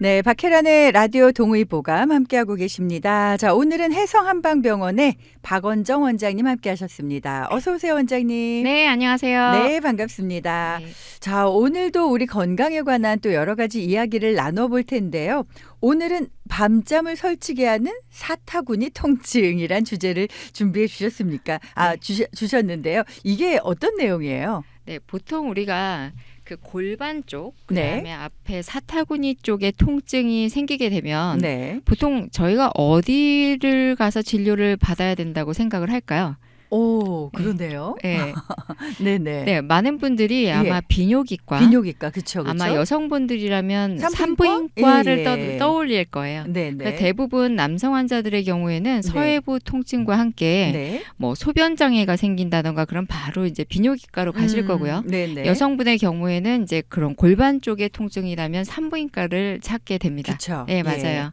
네, 박혜란의 라디오 동의보감 함께하고 계십니다. 자, 오늘은 해성한방병원의 박원정 원장님 함께하셨습니다. 어서 오세요, 원장님. 네, 안녕하세요. 네, 반갑습니다. 네. 자, 오늘도 우리 건강에 관한 또 여러 가지 이야기를 나눠볼 텐데요. 오늘은 밤잠을 설치게 하는 사타구니 통증이란 주제를 준비해 주셨습니까? 주셨는데요. 이게 어떤 내용이에요? 네, 보통 우리가 그 골반 쪽, 네. 그다음에 앞에 사타구니 쪽에 통증이 생기게 되면 네. 보통 저희가 어디를 가서 진료를 받아야 된다고 생각을 할까요? 오, 그러네요. 네, 네네. 네, 많은 분들이 아마 예. 비뇨기과, 비뇨기과, 그쵸. 아마 여성분들이라면 산부인과? 산부인과를 예. 떠올릴 거예요. 네네. 그러니까 대부분 남성 환자들의 경우에는 서해부 통증과 함께 네. 뭐 소변 장애가 생긴다던가 그럼 바로 이제 비뇨기과로 가실 거고요. 네네. 여성분의 경우에는 이제 그런 골반 쪽의 통증이라면 산부인과를 찾게 됩니다. 그쵸. 네, 맞아요.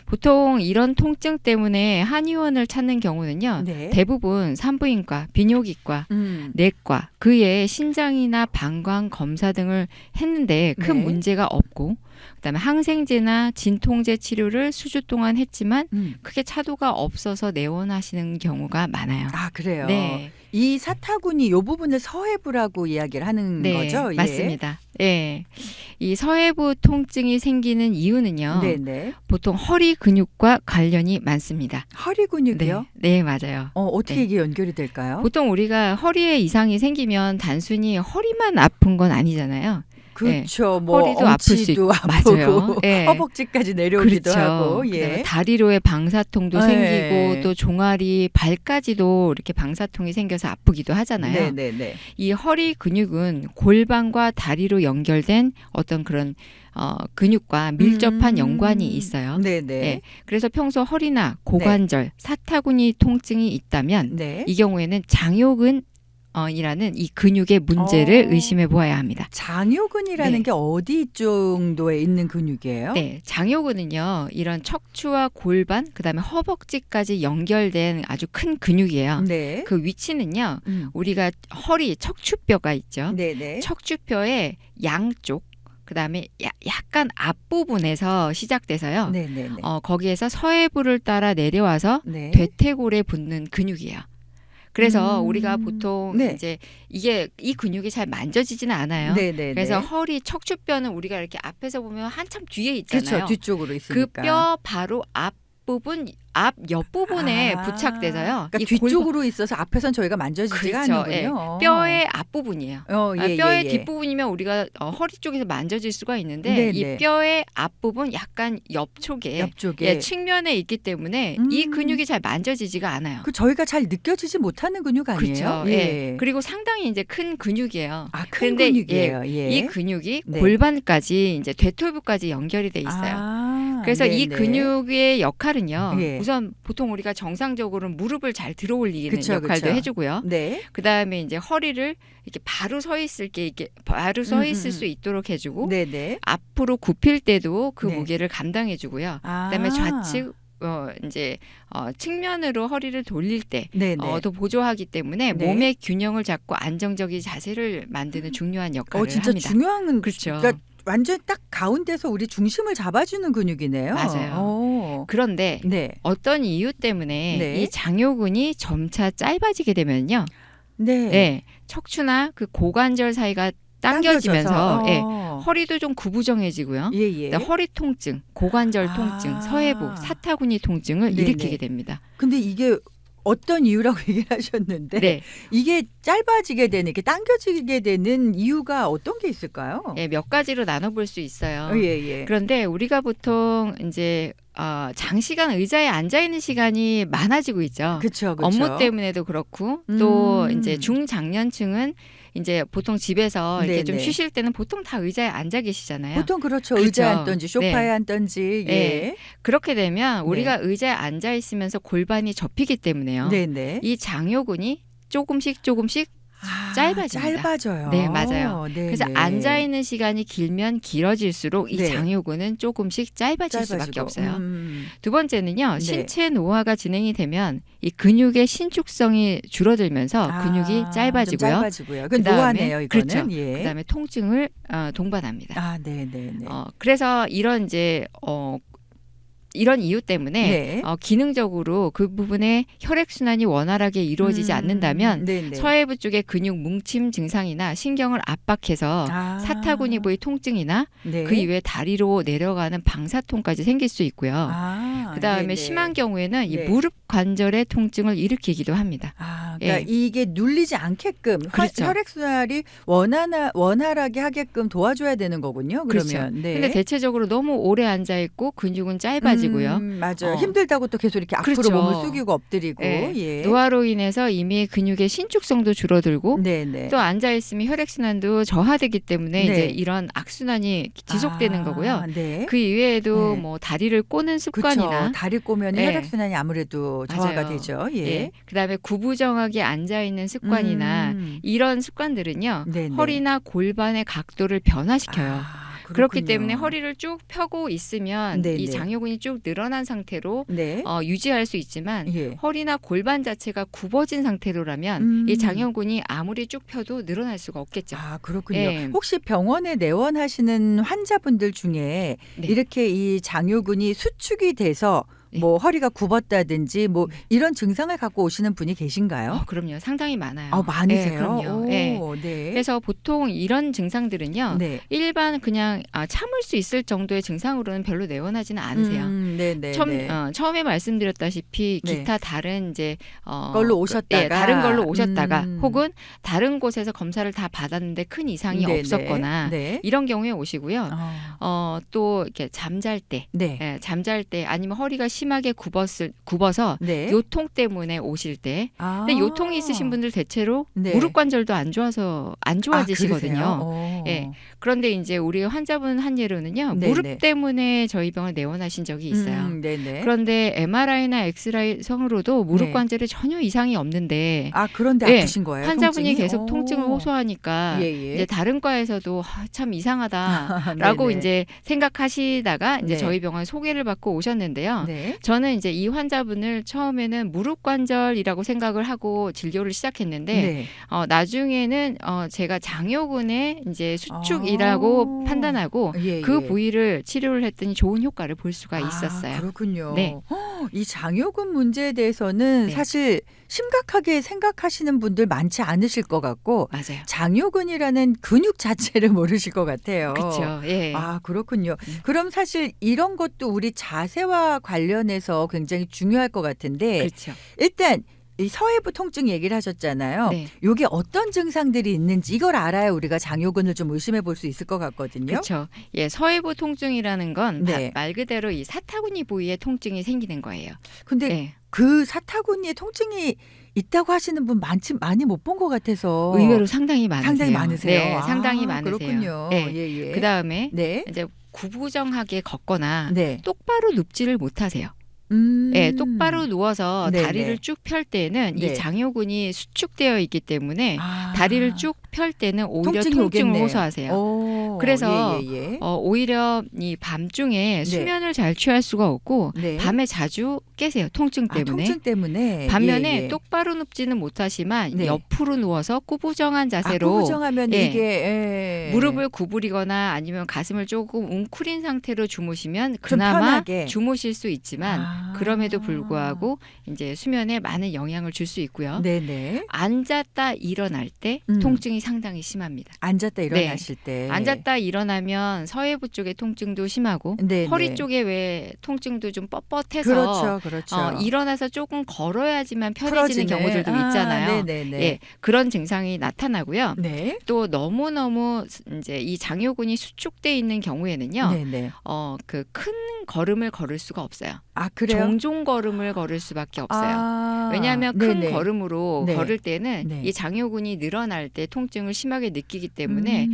보통 이런 통증 때문에 한의원을 찾는 경우는요. 네. 대부분 산부인과, 비뇨기과, 내과, 그외에 신장이나 방광 검사 등을 했는데 큰 네. 문제가 없고 그다음에 항생제나 진통제 치료를 수주 동안 했지만 크게 차도가 없어서 내원하시는 경우가 많아요. 아, 그래요. 네. 이 사타구니 요 부분을 서해부라고 이야기를 하는 네, 거죠? 예. 맞습니다. 예. 이 서해부 통증이 생기는 이유는요. 네네. 보통 허리 근육과 관련이 많습니다. 허리 근육이요? 네, 맞아요. 어떻게 네. 이게 연결이 될까요? 보통 우리가 허리에 이상이 생기면 단순히 허리만 아픈 건 아니잖아요. 그렇죠. 뭐 허리도 아플 수 엉치도 있고. 아프고 맞아요. 예. 허벅지까지 내려오기도 그렇죠. 하고. 그다음에 예. 다리로의 방사통도 네. 생기고 또 종아리, 발까지도 이렇게 방사통이 생겨서 아프기도 하잖아요. 네네네. 이 허리 근육은 골반과 다리로 연결된 어떤 그런 근육과 밀접한 연관이 있어요. 네네. 예. 그래서 평소 허리나 고관절, 사타구니 통증이 있다면 네. 이 경우에는 장요근 이라는 이 근육의 문제를 의심해 보아야 합니다. 장요근이라는 네. 게 어디 정도에 있는 근육이에요? 네, 장요근은요, 이런 척추와 골반, 그다음에 허벅지까지 연결된 아주 큰 근육이에요. 네. 그 위치는요, 우리가 허리 척추뼈가 있죠. 네네. 척추뼈의 양쪽, 그다음에 약간 앞부분에서 시작돼서요. 네네네. 거기에서 서해부를 따라 내려와서 네. 대퇴골에 붙는 근육이에요. 그래서 우리가 보통 네. 이제 이 근육이 잘 만져지지는 않아요. 네네네. 그래서 허리 척추뼈는 우리가 이렇게 앞에서 보면 한참 뒤에 있잖아요. 그렇죠. 뒤쪽으로 그 있으니까. 뼈 바로 앞부분, 앞 옆부분에 부착돼서요. 그러니까 이 뒤쪽으로 있어서 앞에선 저희가 만져지지가 그렇죠. 않는군요. 뼈의 앞부분이에요. 뼈의 예. 뒷부분이면 우리가 허리 쪽에서 만져질 수가 있는데 네네. 이 뼈의 앞부분 약간 옆쪽에 측면에 있기 때문에 이 근육이 잘 만져지지가 않아요. 그 저희가 잘 느껴지지 못하는 근육 아니에요? 그렇죠. 예. 그리고 상당히 이제 큰 근육이에요. 큰 그런데 근육이에요. 예. 이 근육이 네. 골반까지 이제 대퇴부까지 연결이 돼 있어요. 그래서 이 근육의 역할은요. 예. 우선 보통 우리가 정상적으로는 무릎을 잘 들어 올리는 그쵸, 역할도 그쵸. 해주고요. 네. 그다음에 이제 허리를 이렇게 바로 서 있을 게 이렇게 바로 서 있을 수 있도록 해주고 네네. 앞으로 굽힐 때도 그 네. 무게를 감당해주고요. 그다음에 좌측 측면으로 허리를 돌릴 때 더 보조하기 때문에 네. 몸의 균형을 잡고 안정적인 자세를 만드는 중요한 역할을 진짜 합니다. 중요한 그렇죠. 그러니까 완전 딱 가운데서 우리 중심을 잡아주는 근육이네요. 맞아요. 그런데 네. 어떤 이유 때문에 네. 이 장요근이 점차 짧아지게 되면요. 네. 척추나 그 고관절 사이가 당겨지면서 당겨져서. 허리도 좀 구부정해지고요. 예. 허리 통증, 고관절 통증, 서해부, 사타구니 통증을 네네. 일으키게 됩니다. 근데 이게 어떤 이유라고 얘기를 하셨는데 네. 이게 짧아지게 되는, 이렇게 당겨지게 되는 이유가 어떤 게 있을까요? 예, 몇 가지로 나눠볼 수 있어요. 예. 그런데 우리가 보통 이제 장시간 의자에 앉아 있는 시간이 많아지고 있죠. 그렇죠. 업무 때문에도 그렇고 또 이제 중장년층은 이제 보통 집에서 이렇게 좀 쉬실 때는 보통 다 의자에 앉아 계시잖아요. 보통 그렇죠. 그렇죠. 의자에 앉던지 소파에 앉던지. 예. 그렇게 되면 우리가 의자에 앉아 있으면서 골반이 접히기 때문에요. 네네. 이 장요근이 조금씩 짧아집니다. 짧아져요. 네, 맞아요. 네, 그래서 네. 앉아 있는 시간이 길면 길어질수록 이 네. 장요근은 조금씩 짧아질 수밖에 짧아지고. 없어요. 두 번째는요. 네. 신체 노화가 진행이 되면 이 근육의 신축성이 줄어들면서 근육이 좀 짧아지고요. 짧아지고요. 그 그다음에 노화네요, 이거는. 그렇죠. 예. 그다음에 통증을 동반합니다. 아, 네, 네, 네. 그래서 이런 이제 이런 이유 때문에 네. 기능적으로 그 부분에 혈액순환이 원활하게 이루어지지 않는다면 네, 네. 서해부 쪽의 근육 뭉침 증상이나 신경을 압박해서 사타구니 부위 통증이나 네. 그 이외에 다리로 내려가는 방사통까지 생길 수 있고요. 그다음에 네네. 심한 경우에는 이 네. 무릎 관절의 통증을 일으키기도 합니다. 그러니까 예. 이게 눌리지 않게끔 그렇죠. 혈액순환이 원활하게 하게끔 도와줘야 되는 거군요. 그렇죠. 그러면. 네. 근데 대체적으로 너무 오래 앉아 있고 근육은 짧아지고요. 맞아요. 힘들다고 또 계속 이렇게 앞으로 그렇죠. 몸을 숙이고 엎드리고. 예. 예. 노화로 인해서 이미 근육의 신축성도 줄어들고 네네. 또 앉아 있으면 혈액순환도 저하되기 때문에 네. 이제 이런 악순환이 지속되는 거고요. 네. 그 이외에도 네. 뭐 다리를 꼬는 그렇죠. 습관이나 다리 꼬면 네. 혈액순환이 아무래도 저하가 맞아요. 되죠. 예. 예. 그다음에 구부정하게 앉아 있는 습관이나 이런 습관들은요. 네네. 허리나 골반의 각도를 변화시켜요. 그렇기 그렇군요. 때문에 허리를 쭉 펴고 있으면 네네. 이 장요근이 쭉 늘어난 상태로 네. 유지할 수 있지만 예. 허리나 골반 자체가 굽어진 상태로라면 이 장요근이 아무리 쭉 펴도 늘어날 수가 없겠죠. 그렇군요. 예. 혹시 병원에 내원하시는 환자분들 중에 네. 이렇게 이 장요근이 수축이 돼서 뭐 허리가 굽었다든지 뭐 이런 증상을 갖고 오시는 분이 계신가요? 그럼요. 상당히 많아요. 많으세요? 네, 그럼요. 오, 네. 네. 그래서 보통 이런 증상들은요. 네. 일반 그냥 참을 수 있을 정도의 증상으로는 별로 내원하지는 않으세요. 네네. 처음에 말씀드렸다시피 네. 기타 다른 이제 걸로 오셨다가 다른 걸로 오셨다가 혹은 다른 곳에서 검사를 다 받았는데 큰 이상이 네네. 없었거나 네. 이런 경우에 오시고요. 또 이렇게 잠잘 때, 네. 잠잘 때 아니면 허리가 심하게 굽어서 네. 요통 때문에 오실 때. 근데 요통이 있으신 분들 대체로 네. 무릎 관절도 안 좋아지시거든요. 예. 그런데 이제 우리 환자분 한 예로는요. 네네. 무릎 때문에 저희 병을 내원하신 적이 있어요. 네네. 그런데 MRI나 엑스라이 성으로도 무릎 네. 관절에 전혀 이상이 없는데 그런데 예, 아프신 거예요? 환자분이 통증이? 계속 통증을 호소하니까 예. 이제 다른 과에서도 참 이상하다라고 네네. 이제 생각하시다가 이제 네. 저희 병원 소개를 받고 오셨는데요. 네. 저는 이제 이 환자분을 처음에는 무릎 관절이라고 생각을 하고 진료를 시작했는데 네. 나중에는 제가 장요근의 이제 수축이라고 판단하고 예, 그 예. 부위를 치료를 했더니 좋은 효과를 볼 수가 있었어요. 그렇군요. 네. 이 장요근 문제에 대해서는 네. 사실 심각하게 생각하시는 분들 많지 않으실 것 같고 맞아요. 장요근이라는 근육 자체를 모르실 것 같아요. 그렇죠. 예. 그렇군요. 그럼 사실 이런 것도 우리 자세와 관련해서 굉장히 중요할 것 같은데 그렇죠. 일단 이 서해부 통증 얘기를 하셨잖아요. 네. 이게 어떤 증상들이 있는지 이걸 알아야 우리가 장요근을 좀 의심해 볼 수 있을 것 같거든요. 그렇죠. 예, 서해부 통증이라는 건 네. 말 그대로 이 사타구니 부위에 통증이 생기는 거예요. 근데 네. 그 사타구니에 통증이 있다고 하시는 분 많이 못 본 것 같아서 의외로 상당히 많으세요. 상당히 많으세요. 네, 상당히 많으세요. 그렇군요. 예. 예. 그다음에 네. 이제 구부정하게 걷거나 네. 똑바로 눕지를 못하세요. 예, 똑바로 누워서 네네. 다리를 쭉 펼 때는 네. 이 장요근이 수축되어 있기 때문에 다리를 쭉 펼 때는 오히려 통증이 통증을 오겠네. 호소하세요. 그래서 예. 오히려 이 밤중에 수면을 잘 취할 수가 없고 네. 밤에 자주 깨세요. 통증 때문에. 통증 때문에 반면에 예. 똑바로 눕지는 못하지만 네. 옆으로 누워서 꾸부정한 자세로 꾸부정하면 예. 이게 무릎을 구부리거나 아니면 가슴을 조금 웅크린 상태로 주무시면 좀 그나마 편하게. 주무실 수 있지만 그럼에도 불구하고 이제 수면에 많은 영향을 줄 수 있고요. 네네. 앉았다 일어날 때 통증이 상당히 심합니다. 앉았다 일어나실 때 앉았다 일어나면 서해부 쪽의 통증도 심하고 네네. 허리 쪽에 왜 통증도 좀 뻣뻣해서 그렇죠. 일어나서 조금 걸어야지만 편해지는 경우들도 있잖아요. 네네네. 예, 그런 증상이 나타나고요. 네. 또 너무너무 이제 이 장요근이 수축돼 있는 경우에는요. 네네. 그 큰 걸음을 걸을 수가 없어요. 그래요? 종종 걸음을 걸을 수밖에 없어요. 아, 왜냐하면 네네. 큰 걸음으로 네. 걸을 때는 네. 이 장요근이 늘어날 때 통증을 심하게 느끼기 때문에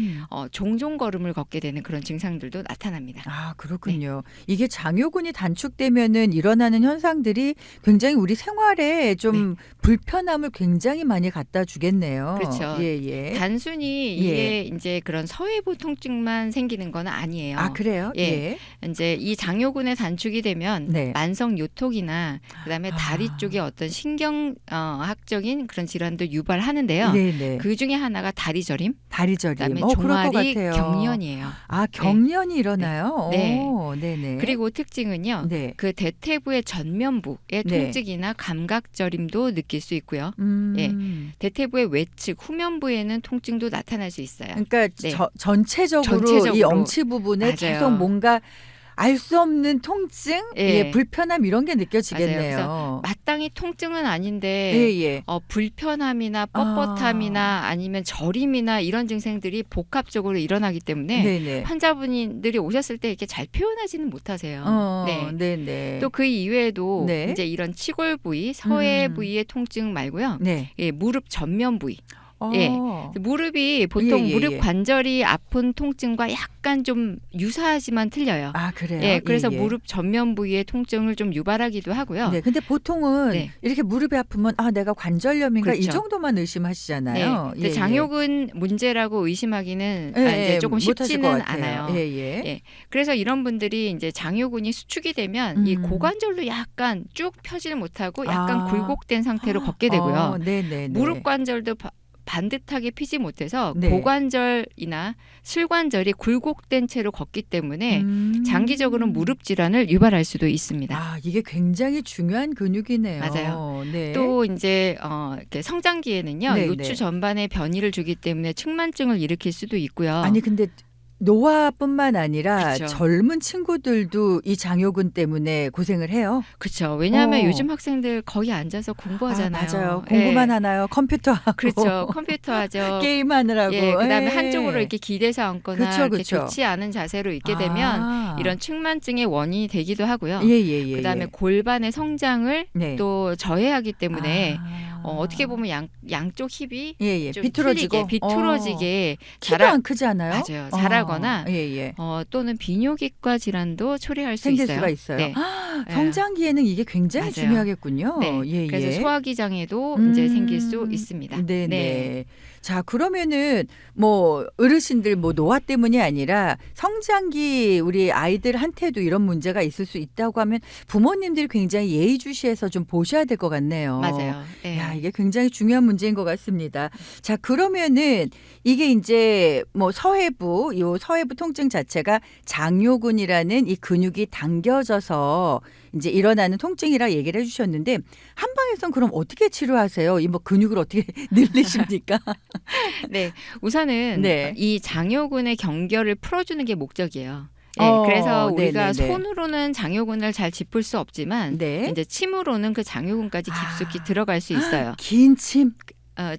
종종 걸음을 걷게 되는 그런 증상들도 나타납니다. 아, 그렇군요. 이게 장요근이 단축되면은 일어나는 현상들이 굉장히 우리 생활에 좀 불편함을 굉장히 많이 갖다 주겠네요. 그렇죠. 예, 예. 단순히 이게 이제 그런 서해부 통증만 생기는 건 아니에요. 아, 그래요? 예. 이제 이 장요근의 단축이 되면 네. 만성 요통이나 그다음에 다리 쪽에 어떤 신경학적인 그런 질환도 유발하는데요. 네네. 그 중에 하나가 다리 저림, 다리 저림. 그다음에 그럴 것 종아리 같아요. 경련이에요. 아, 경련이 일어나요? 네. 오, 네네. 그리고 특징은요. 네. 그 대퇴부의 전면부의 네. 통증이나 감각 저림도 느낄 수 있고요. 예. 대퇴부의 외측 후면부에는 통증도 나타날 수 있어요. 그러니까 네. 전체적으로 이 전체적으로. 엉치 부분에 맞아요. 계속 뭔가 알 수 없는 통증, 예. 불편함 이런 게 맞아요. 느껴지겠네요. 그래서 마땅히 통증은 아닌데 예. 불편함이나 뻣뻣함이나 아니면 저림이나 이런 증상들이 복합적으로 일어나기 때문에 네네. 환자분들이 오셨을 때 이렇게 잘 표현하지는 못하세요. 네. 네네. 또 그 이외에도 네. 이제 이런 치골 부위, 서해 부위의 통증 말고요. 네. 예, 무릎 전면 부위. 예. 어. 무릎이 보통 예. 무릎 관절이 아픈 통증과 약간 좀 유사하지만 틀려요. 아, 그래요? 예, 그래서 예. 무릎 전면 부위의 통증을 좀 유발하기도 하고요. 네, 근데 보통은 네. 이렇게 무릎이 아프면 내가 관절염인가 이 그렇죠. 정도만 의심하시잖아요. 네. 장요근 문제라고 의심하기는 이제 조금 못하실 것 쉽지는 같아요. 않아요. 예. 예. 그래서 이런 분들이 이제 장요근이 수축이 되면 이 고관절도 약간 쭉 펴질 못하고 약간 굴곡된 상태로 걷게 되고요. 네네. 무릎 관절도 반듯하게 피지 못해서 네. 고관절이나 실관절이 굴곡된 채로 걷기 때문에 장기적으로 음. 무릎 질환을 유발할 수도 있습니다. 아, 이게 굉장히 중요한 근육이네요. 맞아요. 네. 또 이제 이렇게 성장기에는요 네, 요추 네. 전반에 변이를 주기 때문에 측만증을 일으킬 수도 있고요. 아니 근데 노화뿐만 아니라 그쵸. 젊은 친구들도 이 장요근 때문에 고생을 해요. 그렇죠. 왜냐하면 어. 요즘 학생들 거의 앉아서 공부하잖아요. 맞아요. 공부만 예. 하나요? 컴퓨터 하고. 그렇죠. 컴퓨터 하죠. 게임하느라고. 예, 그다음에 예. 한쪽으로 이렇게 기대서 앉거나 그쵸, 이렇게 그쵸. 좋지 않은 자세로 있게 되면 이런 측만증의 원인이 되기도 하고요. 예. 그다음에 골반의 성장을 네. 또 저해하기 때문에 아. 어떻게 보면 양쪽 힙이 예. 좀 비틀어지고 틀리게, 비틀어지게 키도 안 크지 않아요? 맞아요. 자라거나 예. 또는 비뇨기과 질환도 초래할 수 생길 있어요. 수가 있어요. 네. 성장기에는 이게 굉장히 맞아요. 중요하겠군요. 네. 예. 그래서 소화기 장애도 이제 생길 수 있습니다. 네네. 자, 그러면은 뭐 어르신들 뭐 노화 때문이 아니라 성장기 우리 아이들한테도 이런 문제가 있을 수 있다고 하면 부모님들이 굉장히 예의주시해서 좀 보셔야 될 것 같네요. 맞아요. 네. 야, 이게 굉장히 중요한 문제인 것 같습니다. 자, 그러면은 이게 이제 뭐 서해부 통증 자체가 장요근이라는 이 근육이 당겨져서 이제 일어나는 통증이라 얘기를 해주셨는데 한방에선 그럼 어떻게 치료하세요? 이 뭐 근육을 어떻게 늘리십니까? 네, 우선은 네. 이 장요근의 경결을 풀어주는 게 목적이에요. 예, 어, 그래서 우리가 네네네. 손으로는 장요근을 잘 짚을 수 없지만 네. 이제 침으로는 그 장요근까지 깊숙이 아. 들어갈 수 있어요. 긴 침.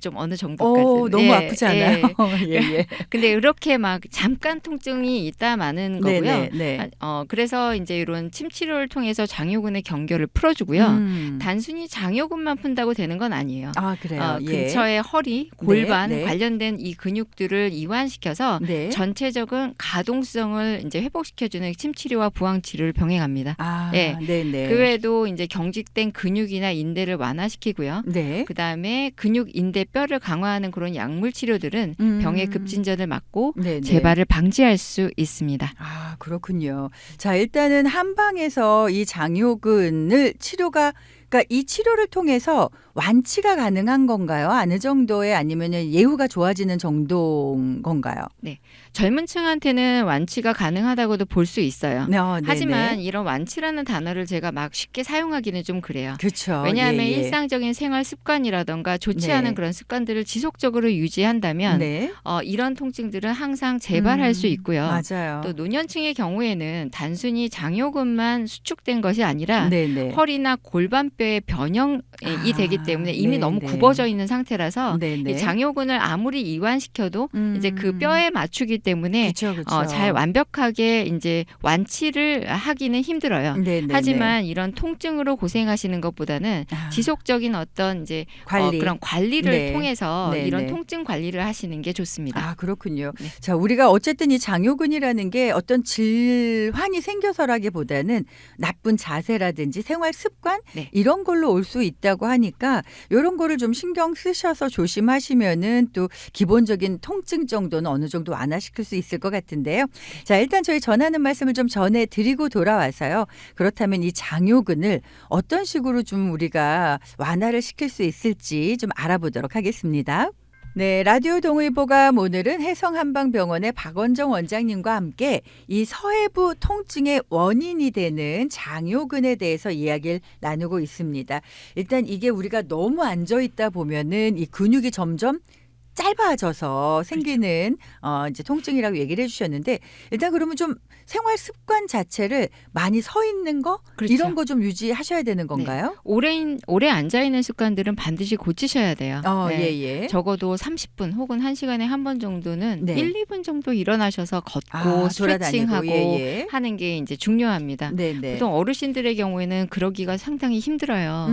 좀 어느 정도까지. 너무 아프지 않아요? 예. 근데 이렇게 막 잠깐 통증이 있다마는 거고요. 네. 그래서 이제 이런 침 치료를 통해서 장요근의 경결을 풀어주고요. 단순히 장요근만 푼다고 되는 건 아니에요. 아, 그래요. 예. 근처에 허리, 골반 네. 관련된 이 근육들을 이완시켜서 네. 전체적인 가동성을 이제 회복시켜주는 침 치료와 부항 치료를 병행합니다. 아, 예. 네네. 그 외에도 이제 경직된 근육이나 인대를 완화시키고요. 네. 그 다음에 근육, 인대, 뼈를 강화하는 그런 약물 치료들은 병의 급진전을 막고 네네. 재발을 방지할 수 있습니다. 아, 그렇군요. 자, 일단은 한방에서 이 장요근을 그러니까 이 치료를 통해서 완치가 가능한 건가요? 어느 정도의 아니면은 예후가 좋아지는 정도인 건가요? 젊은 층한테는 완치가 가능하다고도 볼 수 있어요. 네네. 하지만 이런 완치라는 단어를 제가 막 쉽게 사용하기는 좀 그래요. 그렇죠. 왜냐하면 예. 일상적인 생활 습관이라던가 좋지 네. 않은 그런 습관들을 지속적으로 유지한다면 네. 이런 통증들은 항상 재발할 수 있고요. 맞아요. 또 노년층의 경우에는 단순히 장요근만 수축된 것이 아니라 네네. 허리나 골반 근육뼈의 변형이 되기 때문에 이미 너무 네네. 굽어져 있는 상태라서 네네. 이 장요근을 아무리 이완시켜도 이제 그 뼈에 맞추기 때문에 그쵸, 그쵸. 잘 완벽하게 이제 완치를 하기는 힘들어요. 네네네. 하지만 이런 통증으로 고생하시는 것보다는 지속적인 어떤 이제 그런 관리를 네. 통해서 네네. 이런 통증 관리를 하시는 게 좋습니다. 아, 그렇군요. 네. 자, 우리가 어쨌든 이 장요근이라는 게 어떤 질환이 생겨서라기보다는 나쁜 자세라든지 생활 습관 네. 이런 걸로 올 수 있다고 하니까 이런 거를 좀 신경 쓰셔서 조심하시면은 또 기본적인 통증 정도는 어느 정도 완화시킬 수 있을 것 같은데요. 자, 일단 저희 전하는 말씀을 좀 전해드리고 돌아와서요. 그렇다면 이 장요근을 어떤 식으로 좀 우리가 완화를 시킬 수 있을지 좀 알아보도록 하겠습니다. 네, 라디오 동의보감 오늘은 해성한방병원의 박원정 원장님과 함께 이 서해부 통증의 원인이 되는 장요근에 대해서 이야기를 나누고 있습니다. 일단 이게 우리가 너무 앉아 있다 보면은 이 근육이 점점 짧아져서 생기는 이제 통증이라고 얘기를 해주셨는데 일단 그러면 좀 생활 습관 자체를 많이 서 있는 거 그렇죠. 이런 거 좀 유지하셔야 되는 건가요? 오래 앉아 있는 습관들은 반드시 고치셔야 돼요. 네. 예. 적어도 30분 혹은 1시간에 한 번 정도는 네. 1, 2분 정도 일어나셔서 걷고 스트레칭하고 예. 하는 게 이제 중요합니다. 네네. 보통 어르신들의 경우에는 그러기가 상당히 힘들어요.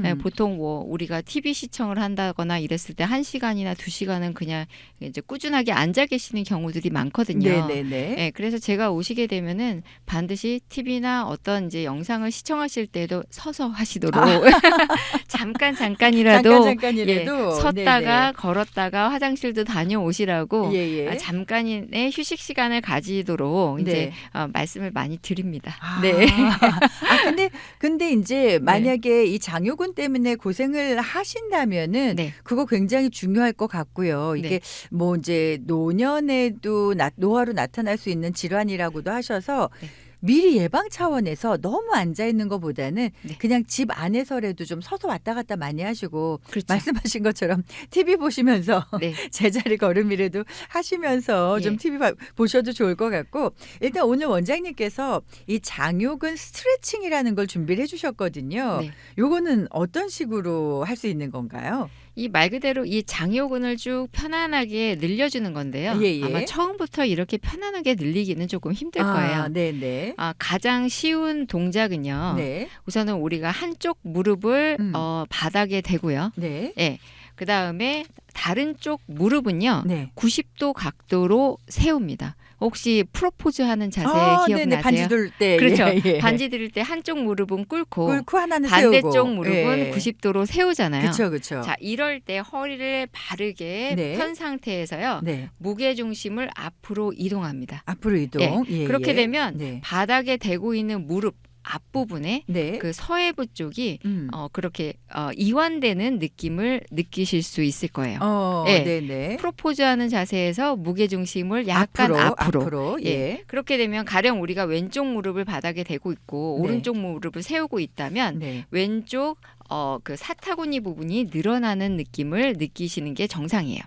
네, 보통 뭐 우리가 TV 시청을 한다거나 이랬을 때 1시간이나 2시간은 그냥 이제 꾸준하게 앉아 계시는 경우들이 많거든요. 네네네. 네, 그래서 제가 오시게 되면은 반드시 TV나 어떤 이제 영상을 시청하실 때도 서서 하시도록 잠깐이라도 잠깐이라도 섰다가 걸었다가 화장실도 다녀오시라고 예예. 잠깐의 휴식 시간을 가지도록 이제 네. 말씀을 많이 드립니다. 네. 근데 이제 만약에 이 장요근 때문에 고생을 하신다면은 네. 그거 굉장히 중요할 것 같고요. 이게 네. 뭐 이제 노년에도 노화로 나타날 수 있는 질환이라고도 하셔서 네. 미리 예방 차원에서 너무 앉아 있는 것보다는 네. 그냥 집 안에서라도 좀 서서 왔다 갔다 많이 하시고 그렇죠. 말씀하신 것처럼 TV 보시면서 네. 제자리 걸음이라도 하시면서 좀 예. TV 보셔도 좋을 것 같고 일단 오늘 원장님께서 이 장요근 스트레칭이라는 걸 준비를 해주셨거든요. 네. 요거는 어떤 식으로 할 수 있는 건가요? 이 말 그대로 이 장요근을 쭉 편안하게 늘려주는 건데요. 예예. 아마 처음부터 이렇게 편안하게 늘리기는 조금 힘들 거예요. 네네. 가장 쉬운 동작은요. 네. 우선은 우리가 한쪽 무릎을 바닥에 대고요. 네. 예. 그 다음에 다른 쪽 무릎은요. 네. 90도 각도로 세웁니다. 혹시 프로포즈 하는 자세 기억나세요? 네네. 반지 들 때. 그렇죠. 예. 반지 드릴 때 한쪽 무릎은 꿇고 하나는 세우고. 반대쪽 무릎은 90도로 세우잖아요. 그렇죠. 자, 이럴 때 허리를 바르게 네. 편 상태에서요. 네. 무게 중심을 앞으로 이동합니다. 앞으로 이동. 예. 그렇게 되면 네. 바닥에 대고 있는 무릎 앞부분에 네. 그 서해부 쪽이 그렇게 이완되는 느낌을 느끼실 수 있을 거예요. 예. 네네. 프로포즈하는 자세에서 무게 중심을 약간 앞으로. 예. 그렇게 되면 가령 우리가 왼쪽 무릎을 바닥에 대고 있고 네. 오른쪽 무릎을 세우고 있다면 네. 왼쪽 그 사타구니 부분이 늘어나는 느낌을 느끼시는 게 정상이에요.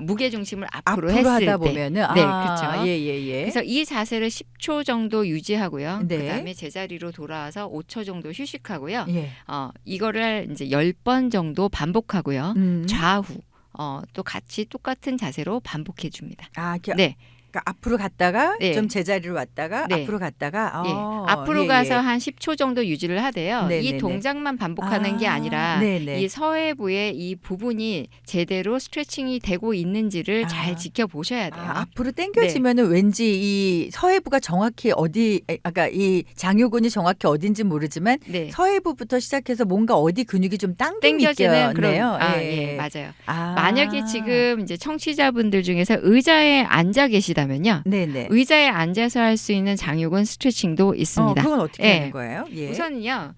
무게 중심을 앞으로 했을 하다 때. 보면은 네, 그렇죠. 예. 그래서 이 자세를 10초 정도 유지하고요. 네. 그다음에 제자리로 돌아와서 5초 정도 휴식하고요. 예. 이거를 이제 10번 정도 반복하고요. 음. 좌우 또 같이 똑같은 자세로 반복해 줍니다. 네. 그러니까 앞으로 갔다가 네. 좀 제자리로 왔다가 네. 앞으로 갔다가 예. 앞으로 가서 한 10초 정도 유지를 하되요. 네네네. 이 동작만 반복하는 게 아니라 네네. 이 서해부의 이 부분이 제대로 스트레칭이 되고 있는지를 잘 지켜보셔야 돼요. 앞으로 당겨지면은 왠지 이 서해부가 정확히 아까 이 장요근이 정확히 어딘지 모르지만 네. 서해부부터 시작해서 뭔가 어디 근육이 좀 당겨지는 그런 예, 맞아요. 만약에 지금 이제 청취자분들 중에서 의자에 앉아 계시다면요. 네네. 의자에 앉아서 할 수 있는 장요근 스트레칭도 있습니다. 그건 어떻게 예. 하는 거예요? 예. 우선은요.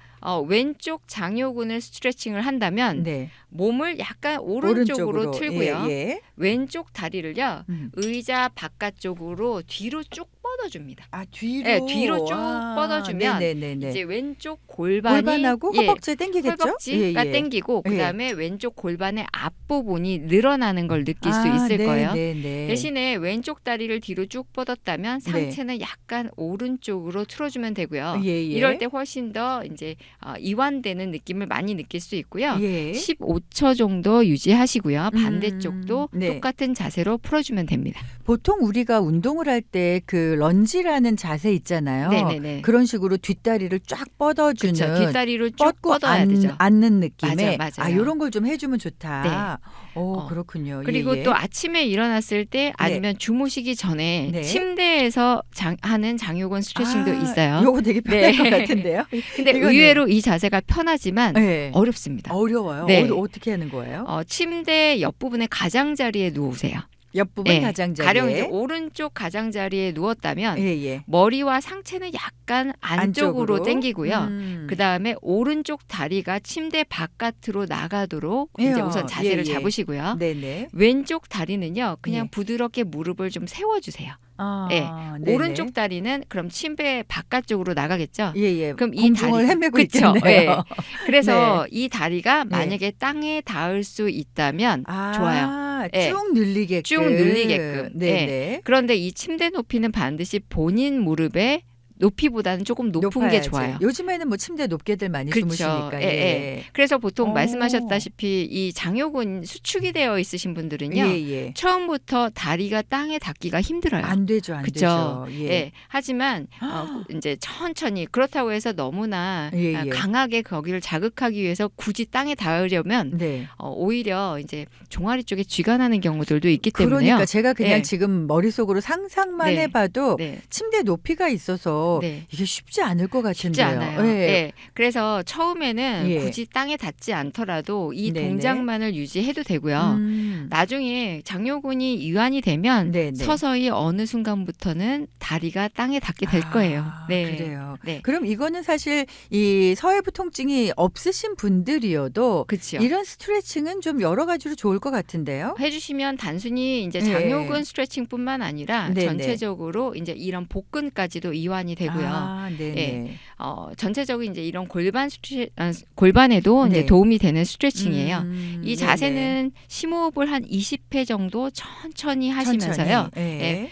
왼쪽 장요근을 스트레칭을 한다면 네. 몸을 약간 오른쪽으로 틀고요. 예. 왼쪽 다리를요. 음. 의자 바깥쪽으로 뒤로 쭉 뻗어줍니다. 아, 뒤로. 네, 뒤로 쭉 뻗어주면 네네네네. 이제 왼쪽 골반이 골반하고 허벅지에 당기겠죠? 허벅지가 당기고 그다음에 왼쪽 골반의 앞부분이 늘어나는 걸 느낄 수 있을 거예요. 네네네. 대신에 왼쪽 다리를 뒤로 쭉 뻗었다면 상체는 약간 오른쪽으로 틀어주면 되고요. 예, 예. 이럴 때 훨씬 더 이제 이완되는 느낌을 많이 느낄 수 있고요. 예. 15초 정도 유지하시고요. 반대쪽도 네. 똑같은 자세로 풀어주면 됩니다. 보통 우리가 운동을 할 때 그 런지라는 자세 있잖아요. 네네네. 그런 식으로 뒷다리를 쫙 뻗어주는 그렇죠. 뒷다리를 쭉 뻗고 뻗어야 되죠. 앉는 느낌의 맞아요. 아, 이런 걸 좀 해주면 좋다. 오, 그렇군요. 그리고 예, 예. 또 아침에 일어났을 때 아니면 주무시기 전에 네. 침대에서 하는 장요근 스트레칭도 있어요. 요거 되게 편할 네. 것 같은데요. 근데 이거는- 의외로 이 자세가 편하지만 네. 어렵습니다. 어려워요. 네. 어떻게 하는 거예요? 침대 옆부분의 가장자리에 누우세요. 옆부분 네. 가장자리에. 가령 이제 오른쪽 가장자리에 누웠다면 예, 예. 머리와 상체는 약간 안쪽으로 당기고요. 그 다음에 오른쪽 다리가 침대 바깥으로 나가도록 이제 예요. 우선 자세를 예, 예. 잡으시고요. 네네. 왼쪽 다리는요, 그냥 예. 부드럽게 무릎을 좀 세워주세요. 아, 예. 네네. 오른쪽 다리는 그럼 침대 바깥쪽으로 나가겠죠. 예, 예. 그럼 이 공중을 다리- 헤매고 그쵸? 있겠네요. 예. 그래서 이 다리가 네. 만약에 땅에 닿을 수 있다면 좋아요. 예. 쭉 늘리게끔. 쭉 늘리게끔. 네네. 그런데 이 침대 높이는 반드시 본인 무릎의 높이보다는 조금 높은 게 높아야지. 좋아요. 요즘에는 뭐 침대에 많이 그쵸. 주무시니까. 예, 예. 그래서 보통 오. 말씀하셨다시피 이 장요근 수축이 되어 있으신 분들은요. 예, 예. 처음부터 다리가 땅에 닿기가 힘들어요. 안 되죠, 안 그쵸. 되죠. 예. 예. 하지만 이제 천천히 그렇다고 해서 너무나 예, 예. 강하게 거기를 자극하기 위해서 굳이 땅에 닿으려면 네. 오히려 이제 종아리 쪽에 쥐가 나는 경우들도 있기 때문에요. 그러니까 제가 그냥 예. 지금 머릿속으로 상상만 네. 해봐도 네. 침대 높이가 있어서 네. 이게 쉽지 않을 것 같은데요. 쉽지 않아요. 예. 예. 그래서 처음에는 예. 굳이 땅에 닿지 않더라도 이 네네. 동작만을 유지해도 되고요. 나중에 장요근이 이완이 되면 네네. 서서히 어느 순간부터는 다리가 땅에 닿게 될 거예요. 네. 그래요. 네. 그럼 이거는 사실 이 서해부 통증이 없으신 분들이어도 그렇죠. 이런 스트레칭은 좀 여러 가지로 좋을 것 같은데요. 해주시면 단순히 이제 예. 장요근 스트레칭뿐만 아니라 네네. 전체적으로 이제 이런 복근까지도 이완이 되고요. 아, 네네. 예. 전체적인 이제 이런 골반에도 네. 이제 도움이 되는 스트레칭이에요. 이 네네. 자세는 심호흡을 한 20회 정도 천천히 하시면서요. 천천히. 예.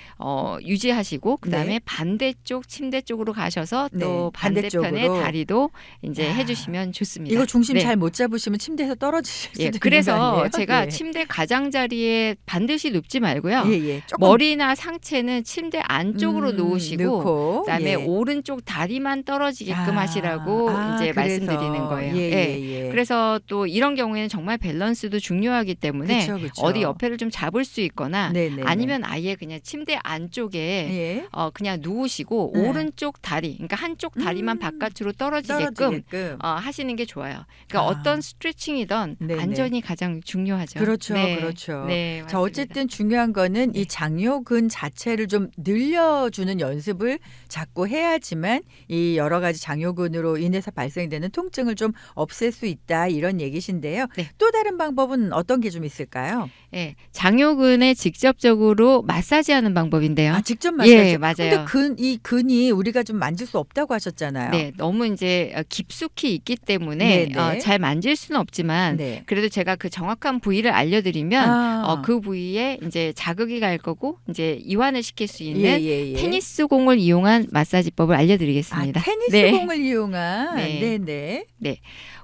유지하시고 그다음에 네. 반대쪽 침대 쪽으로 가셔서 또 네, 반대편의 반대쪽으로. 다리도 이제 야. 해주시면 좋습니다. 이거 중심 네. 잘 못 잡으시면 침대에서 떨어지실 수도 예, 있는 거 그래서 아니에요? 제가 예. 침대 가장자리에 반드시 눕지 말고요. 예, 예. 조금 머리나 상체는 침대 안쪽으로 놓으시고 넣고, 그다음에 예. 오른쪽 다리만 떨어지게끔 아, 하시라고 이제 그래서. 말씀드리는 거예요. 예, 예. 예, 예. 그래서 또 이런 경우에는 정말 밸런스도 중요하기 때문에 그쵸, 그쵸. 어디 옆에를 좀 잡을 수 있거나 네네네. 아니면 아예 그냥 침대 안쪽에 예. 그냥 누우시고 네. 오른쪽 다리, 그러니까 한쪽 다리만 바깥으로 떨어지게끔 떨어지게끔. 하시는 게 좋아요. 그러니까 어떤 스트레칭이든 네네. 안전이 가장 중요하죠. 그렇죠, 네. 그렇죠. 네, 자, 맞습니다. 어쨌든 중요한 거는 네. 이 장요근 자체를 좀 늘려주는 연습을 자꾸 해야지만 이 여러 가지 장요근으로 인해서 발생되는 통증을 좀 없앨 수 있다 이런 얘기신데요. 네. 또 다른 방법은 어떤 게 좀 있을까요? 예, 장요근에 직접적으로 마사지하는 방법인데요. 아, 직접 마사지. 예, 맞아요. 근데 이 근이 우리가 좀 만질 수 없다고 하셨잖아요. 네, 너무 이제 깊숙이 있기 때문에 네네. 잘 만질 수는 없지만 네. 그래도 제가 그 정확한 부위를 알려드리면 아. 그 부위에 이제 자극이 갈 거고 이제 이완을 시킬 수 있는 예, 예, 예. 테니스 공을 이용한 마사지법을 알려드리겠습니다. 아, 테니스 네. 공을 이용한. 네. 네네.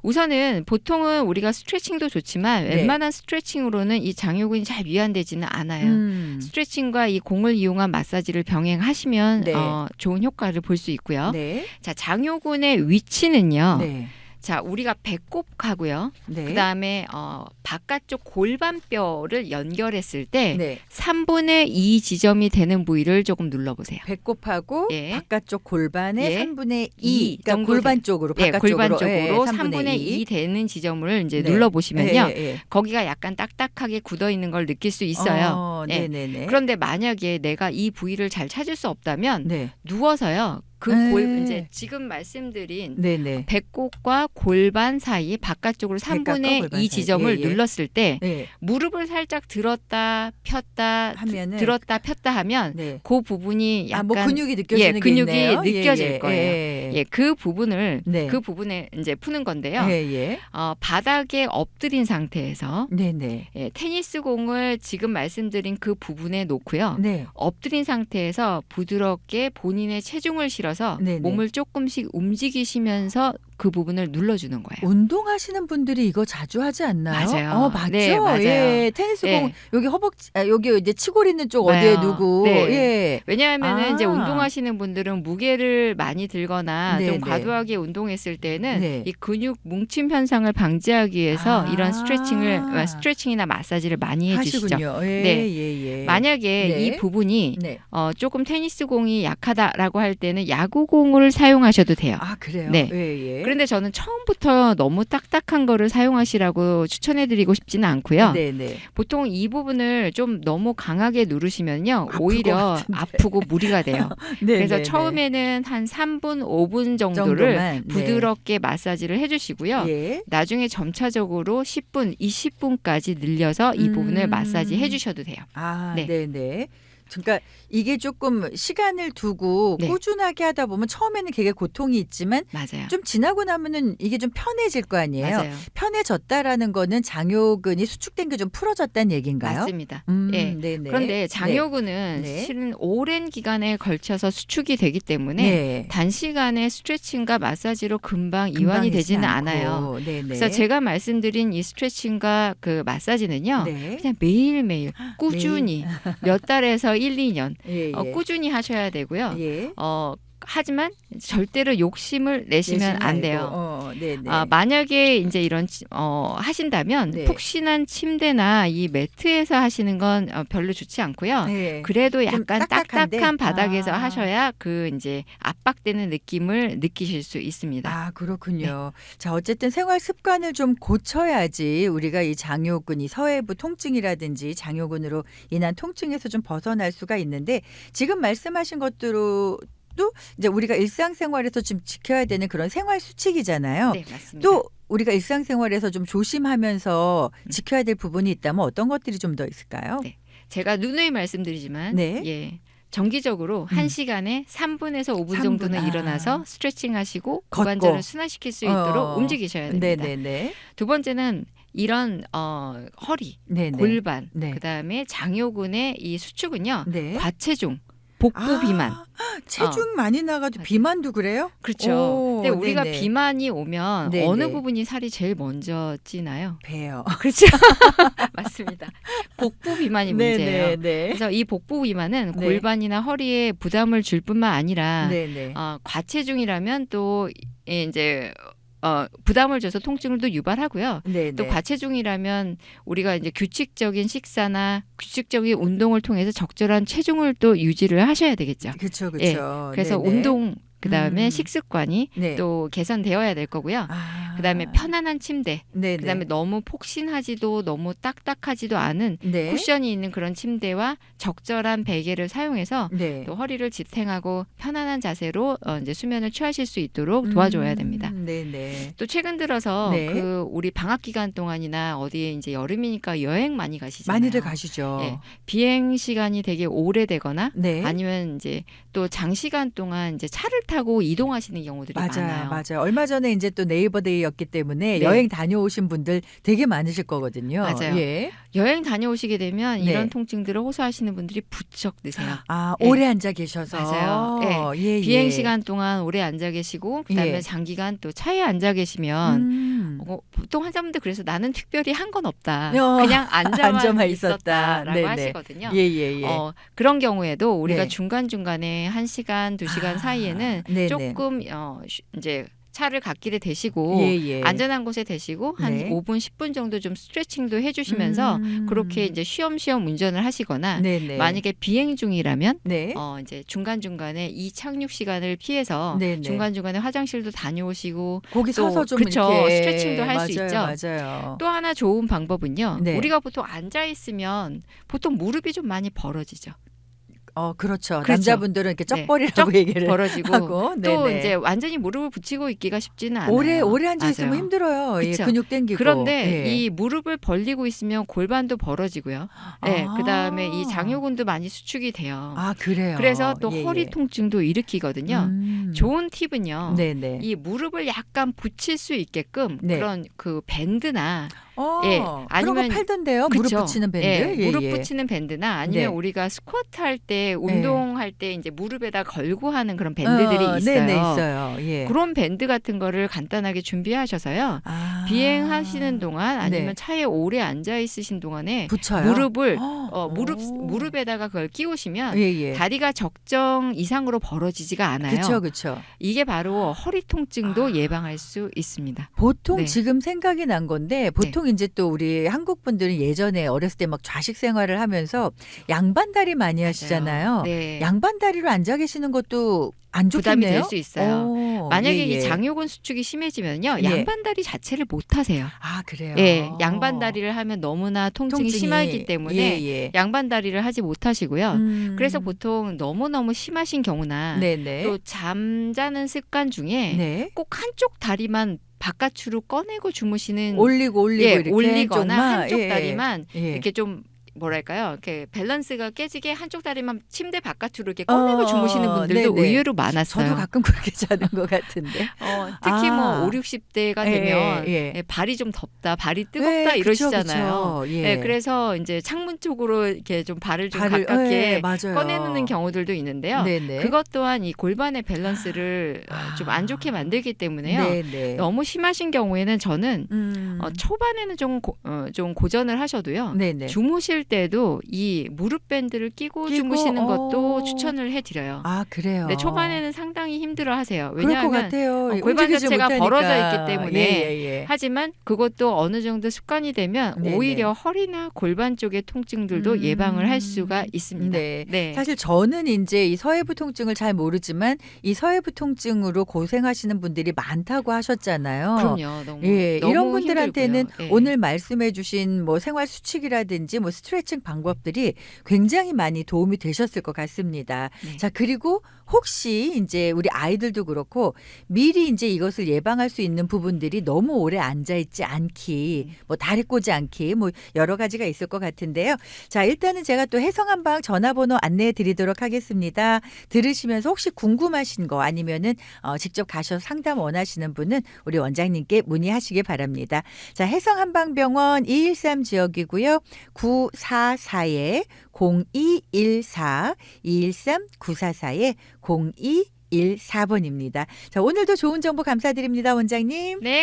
우선은 보통은 우리가 스트레칭도 좋지만 네. 웬만한 스트레칭으로는 이 장요근이 잘 위안되지는 않아요. 스트레칭과 이 공을 이용한 마사지를 병행하시면 네. 좋은 효과를 볼 수 있고요. 네. 자, 장요근의 위치는요. 네. 자, 우리가 배꼽하고요. 네. 그다음에 바깥쪽 골반뼈를 연결했을 때 네. 3분의 2 지점이 되는 부위를 조금 눌러보세요. 배꼽하고 예. 바깥쪽 골반의 예. 3분의 2. 이 그러니까 정도 골반 쪽으로 예, 바깥쪽으로. 골반 쪽으로 예, 3분의 2 되는 지점을 이제 네. 눌러보시면요. 예, 예, 예. 거기가 약간 딱딱하게 굳어 있는 걸 느낄 수 있어요. 예. 네네네. 그런데 만약에 내가 이 부위를 잘 찾을 수 없다면 네. 누워서요. 이제 지금 말씀드린 네네. 배꼽과 골반 사이 바깥쪽으로 3분의 골반 2 사이. 지점을 예, 예. 눌렀을 때 네. 무릎을 살짝 들었다 폈다 하면은 들었다 폈다 하면 네. 그 부분이 약간 뭐 근육이 느껴지는 게 근육이 있네요. 느껴질 거예요. 예. 그 부분을 네. 그 부분에 이제 푸는 건데요. 예. 바닥에 엎드린 상태에서 네네. 테니스 공을 지금 말씀드린 그 부분에 놓고요. 네. 엎드린 상태에서 부드럽게 본인의 체중을 실어서 네네. 몸을 조금씩 움직이시면서 그 부분을 눌러주는 거예요. 운동하시는 분들이 이거 자주 하지 않나요? 맞아요. 맞죠? 네, 맞아요. 예. 테니스 공 네. 여기 여기 이제 치골 있는 쪽 맞아요. 어디에 두고. 네. 예. 왜냐하면 이제 아. 운동하시는 분들은 무게를 많이 들거나 네, 좀 네. 과도하게 운동했을 때는 네. 이 근육 뭉침 현상을 방지하기 위해서 이런 아. 스트레칭이나 마사지를 많이 해주시죠. 하시군요. 예. 네. 예. 만약에 네. 이 부분이 네. 조금 테니스 공이 약하다라고 할 때는 야구 공을 사용하셔도 돼요. 그래요? 네. 예. 그런데 저는 처음부터 너무 딱딱한 거를 사용하시라고 추천해드리고 싶지는 않고요. 네네. 보통 이 부분을 좀 너무 강하게 누르시면요, 아플 것 오히려 같은데. 아프고 무리가 돼요. 네. 그래서 처음에는 한 3분, 5분 정도를 정도만. 부드럽게 마사지를 해주시고요. 예. 나중에 점차적으로 10분, 20분까지 늘려서 이 부분을 마사지 해주셔도 돼요. 네. 네네. 그러니까 이게 조금 시간을 두고 네. 꾸준하게 하다 보면 처음에는 되게 고통이 있지만 맞아요. 좀 지나고 나면은 이게 좀 편해질 거 아니에요. 맞아요. 편해졌다라는 거는 장요근이 수축된 게 좀 풀어졌다는 얘기인가요? 맞습니다. 예. 네네. 그런데 장요근은 네. 실은 오랜 기간에 걸쳐서 수축이 되기 때문에 네. 단시간에 스트레칭과 마사지로 금방 이완이 되지는 않아요. 네네. 그래서 제가 말씀드린 이 스트레칭과 그 마사지는요. 네. 그냥 매일매일 꾸준히 몇 달에서 1, 2년 예. 꾸준히 하셔야 되고요. 예. 하지만 절대로 욕심을 내시면 안 돼요. 네네. 만약에 이제 이런 하신다면 네. 푹신한 침대나 이 매트에서 하시는 건 별로 좋지 않고요. 네. 그래도 좀 약간 딱딱한데? 딱딱한 바닥에서 하셔야 그 이제 압박되는 느낌을 느끼실 수 있습니다. 그렇군요. 자, 어쨌든 생활 습관을 좀 고쳐야지 우리가 이 장요근, 이 서해부 통증이라든지 장요근으로 인한 통증에서 좀 벗어날 수가 있는데 지금 말씀하신 것들로 또 이제 우리가 일상생활에서 좀 지켜야 되는 그런 생활 수칙이잖아요. 네, 맞습니다. 또 우리가 일상생활에서 좀 조심하면서 지켜야 될 부분이 있다면 어떤 것들이 좀 더 있을까요? 네. 제가 누누이 말씀드리지만 정기적으로 1시간에 3분에서 5분 3분, 정도는 일어나서 스트레칭 하시고 걷고. 고관절을 순화시킬 수 있도록 움직이셔야 됩니다. 네네네. 두 번째는 이런 허리, 네네. 골반, 네. 그다음에 장요근의 이 수축은요. 네. 과체중, 복부 비만. 체중 많이 나가지고 비만도 그래요? 그렇죠. 근데 우리가 네네. 비만이 오면 네네. 어느 부분이 살이 제일 먼저 찌나요? 배요. 그렇죠. 맞습니다. 복부 비만이 문제예요. 네네. 그래서 이 복부 비만은 네. 골반이나 허리에 부담을 줄 뿐만 아니라 네네. 과체중이라면 또 이제 부담을 줘서 통증을 또 유발하고요. 네네. 또 과체중이라면 우리가 이제 규칙적인 식사나 규칙적인 운동을 통해서 적절한 체중을 또 유지를 하셔야 되겠죠. 그렇죠. 예, 그래서 네네. 운동 그다음에 식습관이 네. 또 개선되어야 될 거고요. 그다음에 편안한 침대, 네네. 그다음에 너무 폭신하지도 너무 딱딱하지도 않은 네. 쿠션이 있는 그런 침대와 적절한 베개를 사용해서 네. 또 허리를 지탱하고 편안한 자세로 이제 수면을 취하실 수 있도록 도와줘야 됩니다. 네네. 또 최근 들어서 네. 그 우리 방학 기간 동안이나 어디에 이제 여름이니까 여행 많이 가시잖아요. 많이들 가시죠. 예. 비행 시간이 되게 오래되거나 네. 아니면 이제 또 장시간 동안 이제 차를 타고 이동하시는 경우들이 많아요. 맞아요. 얼마 전에 이제 또 네이버데이였기 때문에 네. 여행 다녀오신 분들 되게 많으실 거거든요. 맞아요. 예. 여행 다녀오시게 되면 네. 이런 통증들을 호소하시는 분들이 부쩍 느세요. 예. 오래 앉아 계셔서. 맞아요. 예. 비행 시간 동안 오래 앉아 계시고 그다음에 예. 장기간 또 차에 앉아 계시면 보통 환자분들 그래서 나는 특별히 한 건 없다. 그냥 앉아만 있었다라고 네네. 하시거든요. 예. 그런 경우에도 우리가 네. 중간중간에 1시간, 2시간 사이에는 네네. 조금 이제 차를 갓길에 대시고 예. 안전한 곳에 대시고 한 네. 5분, 10분 정도 좀 스트레칭도 해주시면서 그렇게 이제 쉬엄쉬엄 운전을 하시거나 네네. 만약에 비행 중이라면 네. 이제 중간중간에 이 착륙 시간을 피해서 네네. 중간중간에 화장실도 다녀오시고 거기 또 서서 좀 그쵸, 이렇게 스트레칭도 할 수 있죠. 맞아요. 또 하나 좋은 방법은요. 네. 우리가 보통 앉아 있으면 보통 무릎이 좀 많이 벌어지죠. 그렇죠. 그렇죠. 남자분들은 이렇게 네. 쩍벌이라고 얘기를 벌어지고 하고 또 네네. 이제 완전히 무릎을 붙이고 있기가 쉽지는 않아요. 오래 앉아 있으면 맞아요. 힘들어요. 예, 그쵸. 근육 땡기고. 그런데 예. 이 무릎을 벌리고 있으면 골반도 벌어지고요. 네, 그다음에 이 장요근도 많이 수축이 돼요. 그래요. 그래서 또 예, 허리 예. 통증도 일으키거든요. 좋은 팁은요. 네네. 이 무릎을 약간 붙일 수 있게끔 네. 그런 그 밴드나 예, 아니면 그런 거 팔던데요. 무릎 그쵸. 붙이는 밴드. 예, 예, 무릎 예. 붙이는 밴드나 아니면 네. 우리가 스쿼트 할 때 운동할 때 이제 무릎에다 걸고 하는 그런 밴드들이 있어요. 네네 있어요. 예. 그런 밴드 같은 거를 간단하게 준비하셔서요. 비행하시는 동안 아니면 네. 차에 오래 앉아 있으신 동안에 붙여요. 무릎을 오. 무릎에다가 그걸 끼우시면 예. 다리가 적정 이상으로 벌어지지가 않아요. 그렇죠. 이게 바로 허리 통증도 예방할 수 있습니다. 보통 네. 지금 생각이 난 건데 보통 이제 또 우리 한국 분들은 예전에 어렸을 때 막 좌식 생활을 하면서 양반다리 많이 하시잖아요. 네. 양반다리로 앉아 계시는 것도 안 부담이 좋겠네요. 될 수 있어요. 만약에 이 장요근 수축이 심해지면요. 예. 양반다리 자체를 못 하세요. 그래요. 예, 양반다리를 하면 너무나 통증이 심하기 때문에 예. 양반다리를 하지 못하시고요. 그래서 음. 보통 너무너무 심하신 경우나 네네. 또 잠자는 습관 중에 네. 꼭 한쪽 다리만 바깥으로 꺼내고 주무시는 올리고 예, 이렇게 올리거나 좀만, 한쪽 예. 다리만 예. 이렇게 좀 뭐랄까요? 이렇게 밸런스가 깨지게 한쪽 다리만 침대 바깥으로 이렇게 꺼내고 주무시는 분들도 네네. 의외로 많았어요. 저도 가끔 그렇게 자는 것 같은데. 특히 뭐 5, 60대가 되면 예. 발이 좀 덥다, 발이 뜨겁다 네, 이러시잖아요. 그쵸. 예. 네, 그래서 이제 창문 쪽으로 이렇게 좀 발을 좀 가깝게 맞아요. 꺼내놓는 경우들도 있는데요. 네네. 그것 또한 이 골반의 밸런스를 좀 안 좋게 만들기 때문에요. 네네. 너무 심하신 경우에는 저는 초반에는 좀 고전을 하셔도요. 네네. 주무실 때도 이 무릎 밴드를 끼고 주무시는 것도 추천을 해드려요. 그래요. 근데 초반에는 상당히 힘들어하세요. 그럴 것 왜냐하면 같아요. 골반 움직이지 자체가 못하니까. 벌어져 있기 때문에. 예. 하지만 그것도 어느 정도 습관이 되면 네네. 오히려 허리나 골반 쪽의 통증들도 예방을 할 수가 있습니다. 네. 사실 저는 이제 이 서해부 통증을 잘 모르지만 이 서해부 통증으로 고생하시는 분들이 많다고 하셨잖아요. 그럼요. 너무 이런 분들한테는 힘들고요. 예. 오늘 말씀해주신 뭐 생활 수칙이라든지 뭐 스트레칭 방법들이 굉장히 많이 도움이 되셨을 것 같습니다. 네. 자, 그리고 혹시 이제 우리 아이들도 그렇고 미리 이제 이것을 예방할 수 있는 부분들이 너무 오래 앉아 있지 않기, 뭐 다리 꼬지 않기, 뭐 여러 가지가 있을 것 같은데요. 자, 일단은 제가 또 해성한방 전화번호 안내해 드리도록 하겠습니다. 들으시면서 혹시 궁금하신 거 아니면은 직접 가셔서 상담 원하시는 분은 우리 원장님께 문의하시기 바랍니다. 자, 해성한방병원 213 지역이고요. 944에 0214 213 944에 0214번입니다. 자, 오늘도 좋은 정보 감사드립니다, 원장님. 네.